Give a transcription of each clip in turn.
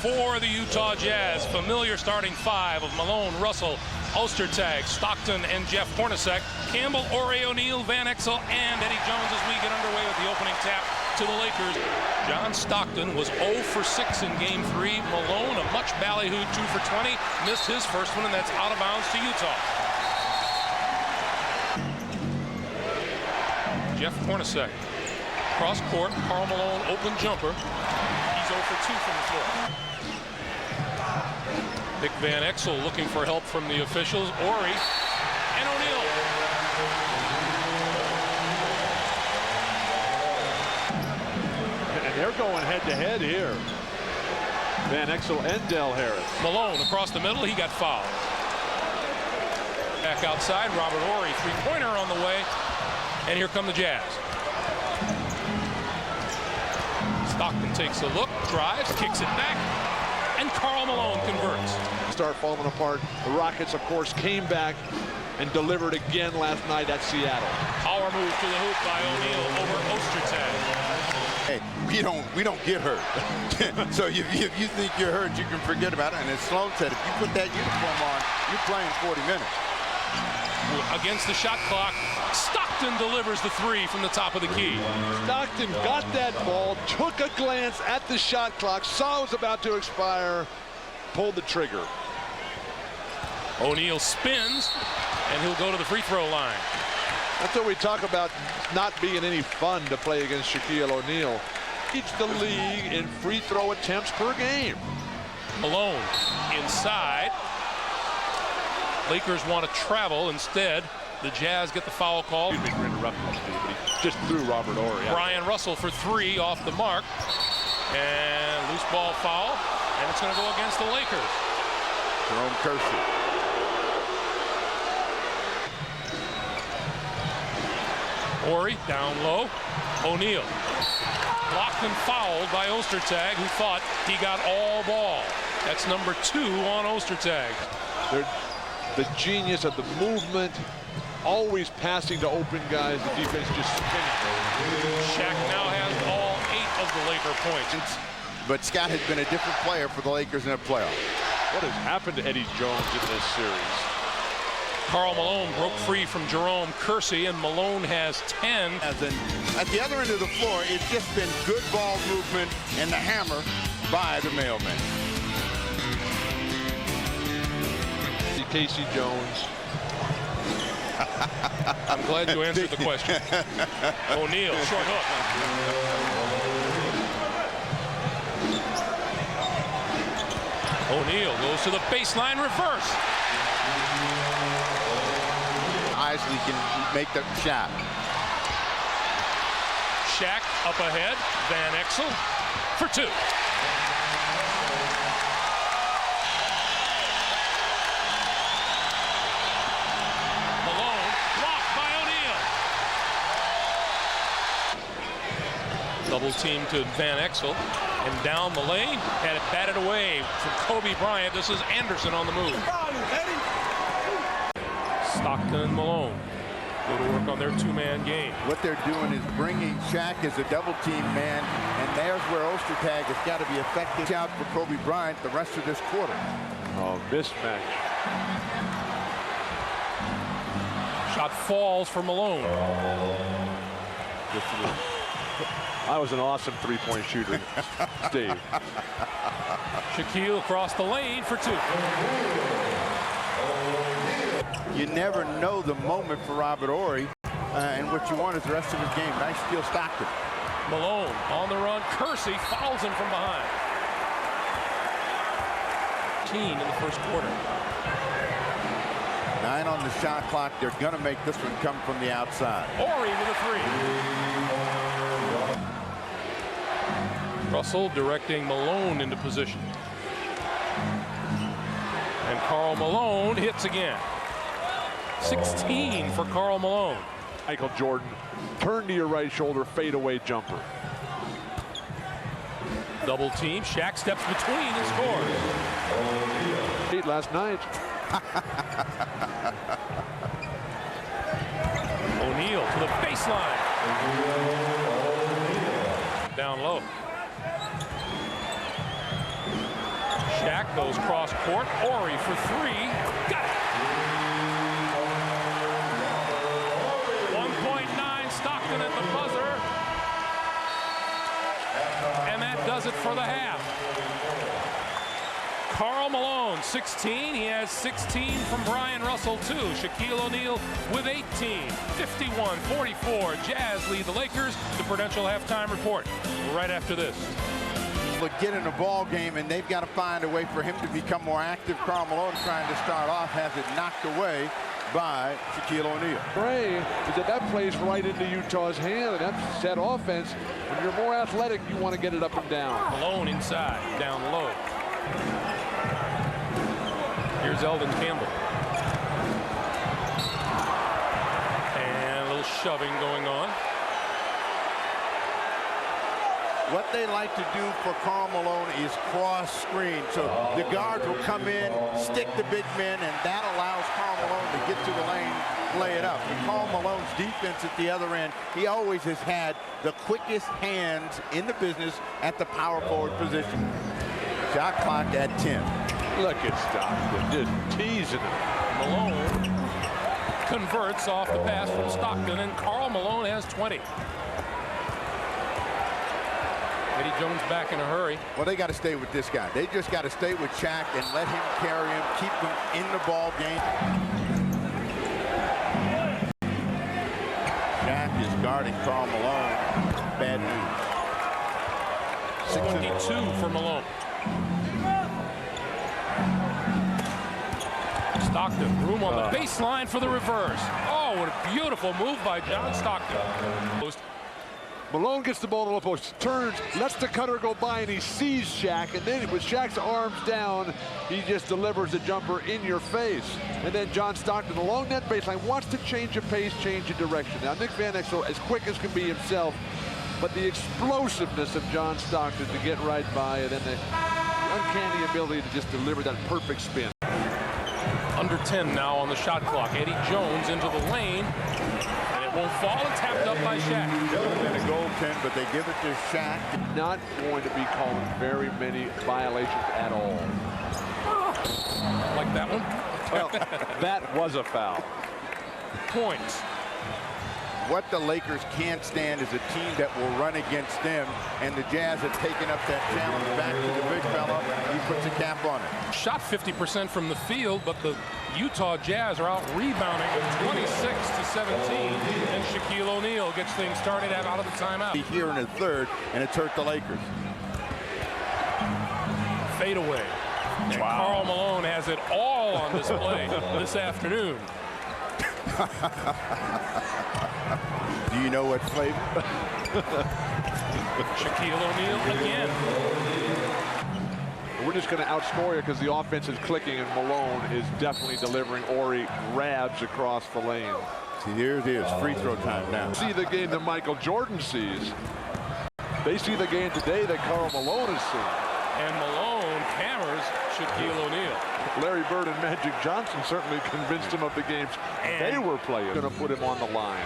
for the Utah Jazz. Familiar starting five of Malone, Russell, Ostertag, Stockton, and Jeff Hornacek. Campbell, Ore, O'Neal, Van Exel, and Eddie Jones as we get underway with the opening tap to the Lakers. John Stockton was 0 for 6 in Game 3. Malone, a much ballyhooed 2 for 20, missed his first one, and that's out of bounds to Utah. Jeff Hornacek, cross court, Karl Malone, open jumper. He's 0 for 2 from the floor. Nick Van Exel looking for help from the officials. Ore and O'Neal. And they're going head-to-head here. Van Exel and Del Harris. Malone across the middle, he got fouled. Back outside, Robert Ore, three-pointer on the way. And here come the Jazz. Stockton takes a look, drives, kicks it back, and Karl Malone converts. Start falling apart. The Rockets, of course, came back and delivered again last night at Seattle. Power move to the hoop by O'Neal over Ostertag. Hey, we don't get hurt. So if you think you're hurt, you can forget about it. And as Sloan said, if you put that uniform on, you're playing 40 minutes. Against the shot clock, Stockton delivers the three from the top of the key. Stockton got that ball, took a glance at the shot clock, saw it was about to expire, pulled the trigger. O'Neal spins, and he'll go to the free throw line. That's what we talk about, not being any fun to play against Shaquille O'Neal. Leads the league in free throw attempts per game. Malone inside. Lakers want to travel. Instead, the Jazz get the foul call. Excuse me for interrupting you, Steve, but he just threw Robert Ore. Brian Russell for three off the mark. And loose ball foul. And it's going to go against the Lakers. Jerome Kersey. Ore down low. O'Neal. Blocked and fouled by Ostertag, who thought he got all ball. That's number 2 on Ostertag. The genius of the movement, always passing to open guys, the defense just spinning. Shaq now has all 8 of the Laker points. But Scott has been a different player for the Lakers in the playoffs. What has happened to Eddie Jones in this series? Karl Malone broke free from Jerome Kersey, and Malone has 10. At the other end of the floor, it's just been good ball movement and the hammer by the mailman. Casey Jones. I'm glad you answered the question. O'Neal, short hook. O'Neal goes to the baseline, reverse. Isley can make the shot. Shaq up ahead. Van Exel for 2. Double team to Van Exel, and down the lane, had it batted away from Kobe Bryant. This is Anderson on the move. Stockton and Malone go to work on their two-man game. What they're doing is bringing Shaq as a double team man, and there's where Ostertag has got to be effective. Out for Kobe Bryant the rest of this quarter. Oh, mismatch. Shot falls for Malone. I was an awesome three-point shooter, Steve. Shaquille across the lane for 2. You never know the moment for Robert Ore, and what you want is the rest of his game. Nice steal, Stockton. Malone on the run. Kersey fouls him from behind. 15 in the first quarter. 9 on the shot clock. They're going to make this one come from the outside. Ore with a 3. Russell directing Malone into position. And Karl Malone hits again. 16 for Karl Malone. Michael Jordan, turn to your right shoulder, fadeaway jumper. Double team. Shaq steps between and scores. Beat last night. O'Neal to the baseline. Down low. goes cross court. Ori for three. Got it. 1.9 Stockton at the buzzer. And that does it for the half. Karl Malone, 16. He has 16 from Brian Russell, too. Shaquille O'Neal with 18. 51-44. Jazz lead the Lakers. The Prudential halftime report right after this. But get in a ball game, and they've got to find a way for him to become more active. Karl Malone trying to start off, has it knocked away by Shaquille O'Neal. Ray is that plays right into Utah's hand, and that's set offense. When you're more athletic, you want to get it up and down. Malone inside, down low. Here's Eldon Campbell. And a little shoving going on. What they like to do for Karl Malone is cross screen. So the guards will come in, stick the big men, and that allows Karl Malone to get to the lane, play it up. And Karl Malone's defense at the other end, he always has had the quickest hands in the business at the power forward position. Shot clock at 10. Look at Stockton, just teasing him. Malone converts off the pass from Stockton, and Karl Malone has 20. Eddie Jones back in a hurry. Well, they got to stay with this guy. They just got to stay with Shaq and let him carry him, keep him in the ball game. Shaq is guarding Karl Malone. Bad news. 22 for Malone. Stockton, room on the baseline for the reverse. Oh, what a beautiful move by John Stockton. Malone gets the ball to the post, turns, lets the cutter go by, and he sees Shaq, and then with Shaq's arms down, he just delivers a jumper in your face. And then John Stockton along that baseline wants to change of pace, change of direction. Now Nick Van Exel, as quick as can be himself, but the explosiveness of John Stockton to get right by, and then the uncanny ability to just deliver that perfect spin. Under 10 now on the shot clock. Eddie Jones into the lane. And it won't fall. And tapped up by Shaq. Should have been a goaltend, but they give it to Shaq. Not going to be calling very many violations at all. Like that one. Well, that was a foul. Points. What the Lakers can't stand is a team that will run against them, and the Jazz have taken up that challenge back to the big fella. He puts a cap on it. Shot 50% from the field, but the Utah Jazz are out rebounding with 26-17, and Shaquille O'Neal gets things started out of the timeout. Here in the third, and it's hurt the Lakers. Fade away. And Karl Malone has it all on display this afternoon. Do you know what flavor? Shaquille O'Neal again. We're just going to outscore you because the offense is clicking, and Malone is definitely delivering Ori grabs across the lane. See, here it is, free throw time now. See the game that Michael Jordan sees. They see the game today that Karl Malone has seen. And Malone hammers Shaquille O'Neal. Larry Bird and Magic Johnson certainly convinced him of the games they were playing. Going to put him on the line.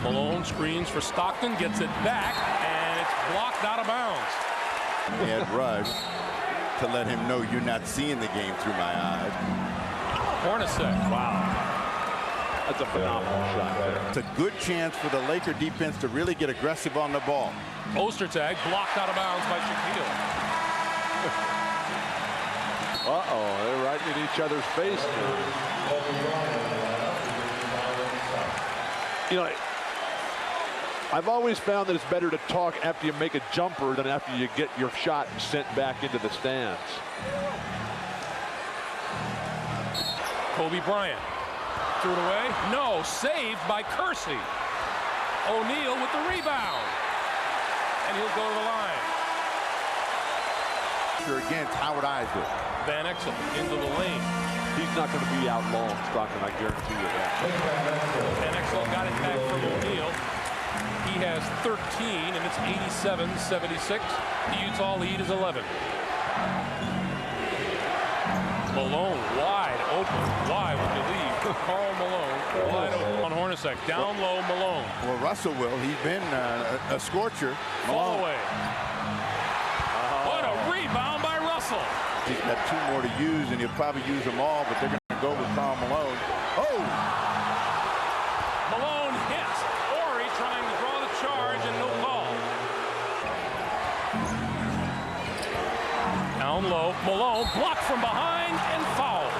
Malone screens for Stockton, gets it back, and it's blocked out of bounds. Ed Rush to let him know you're not seeing the game through my eyes. Hornacek. Wow. That's a phenomenal shot there. It's a good chance for the Laker defense to really get aggressive on the ball. Ostertag blocked out of bounds by Shaquille. Uh-oh, they're right in each other's face now. You know, I've always found that it's better to talk after you make a jumper than after you get your shot sent back into the stands. Kobe Bryant threw it away. No, saved by Kersey. O'Neal with the rebound. And he'll go to the line. Against Howard Isaac. Van Exel into the lane. He's not going to be out long, Stockton, I guarantee you that. Van Exel got it back from O'Neal. He has 13, and it's 87-76. The Utah lead is 11. Malone wide open. Why would you leave? Karl Malone wide open on Hornacek. Down low, Malone. Well, Russell will. He's been a scorcher. Fall away. What a rebound He's got 2 more to use, and he'll probably use them all, but they're going to go with Karl Malone. Oh! Malone hits. Horry trying to draw the charge and no call. Down low, Malone blocked from behind and fouled.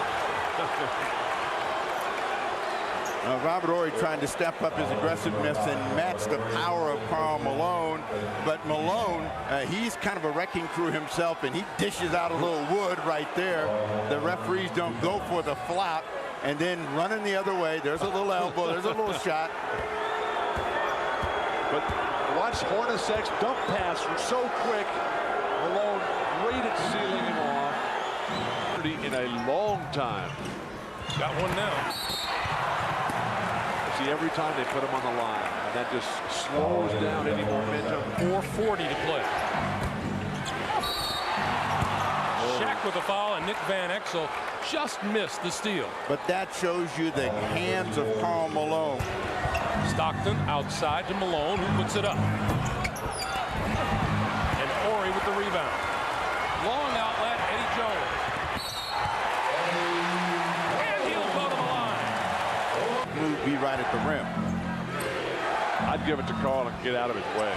Robert Horry trying to step up his aggressiveness and match the power of Karl Malone. But Malone, he's kind of a wrecking crew himself, and he dishes out a little wood right there. The referees don't go for the flop, and then running the other way. There's a little elbow. There's a little shot. But watch Hornacek's dump pass was so quick. Malone great at sealing him off. In a long time. Got one now. See, every time they put him on the line, and that just slows down any momentum. 4:40 to play. Shaq with a foul, and Nick Van Exel just missed the steal. But that shows you the hands of Karl Malone. Stockton outside to Malone, who puts it up. And Horry with the rebound. Long outlet, Eddie Jones. And he'll go to the line. Would be right at the rim. I'd give it to Karl and get out of his way.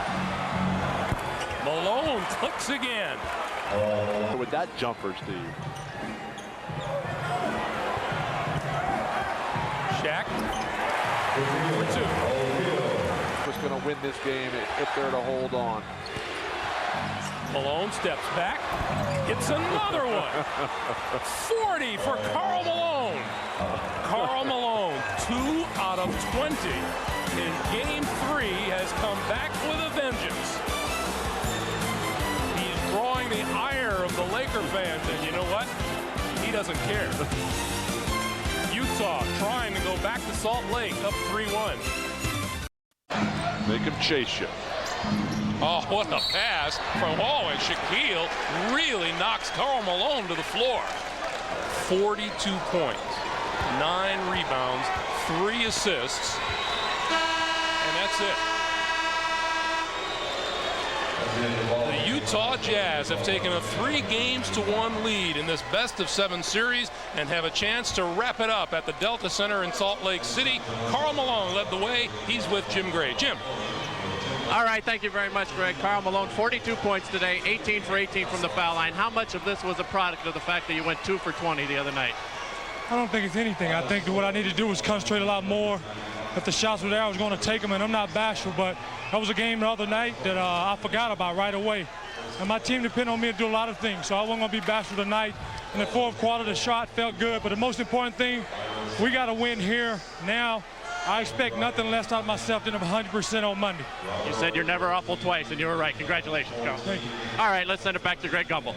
Malone clicks again. With that jumper, Steve. Shaq. For 2. Was going to win this game if they're to hold on. Malone steps back. It's another one. 40 for Karl Malone. Karl Malone, 2 out of 20 in Game 3, has come back with a vengeance. He's drawing the ire of the Laker fans, and you know what? He doesn't care. Utah trying to go back to Salt Lake, up 3-1. Make him chase you. Oh, what a pass from and Shaquille really knocks Karl Malone to the floor. 42 points, 9 rebounds, 3 assists, and that's it. The Utah Jazz have taken a 3-games-to-1 lead in this best-of-7 series and have a chance to wrap it up at the Delta Center in Salt Lake City. Karl Malone led the way. He's with Jim Gray. Jim. All right, thank you very much, Greg. Karl Malone, 42 points today, 18 for 18 from the foul line. How much of this was a product of the fact that you went 2 for 20 the other night? I don't think it's anything. I think that what I need to do is concentrate a lot more. If the shots were there, I was going to take them, and I'm not bashful, but that was a game the other night that I forgot about right away. And my team depended on me to do a lot of things, so I wasn't going to be bashful tonight. In the 4th quarter, the shot felt good, but the most important thing, we got to win here now. I expect nothing less out of myself than 100% on Monday. You said you're never awful twice, and you were right. Congratulations, Karl. Thank you. All right, let's send it back to Greg Gumbel.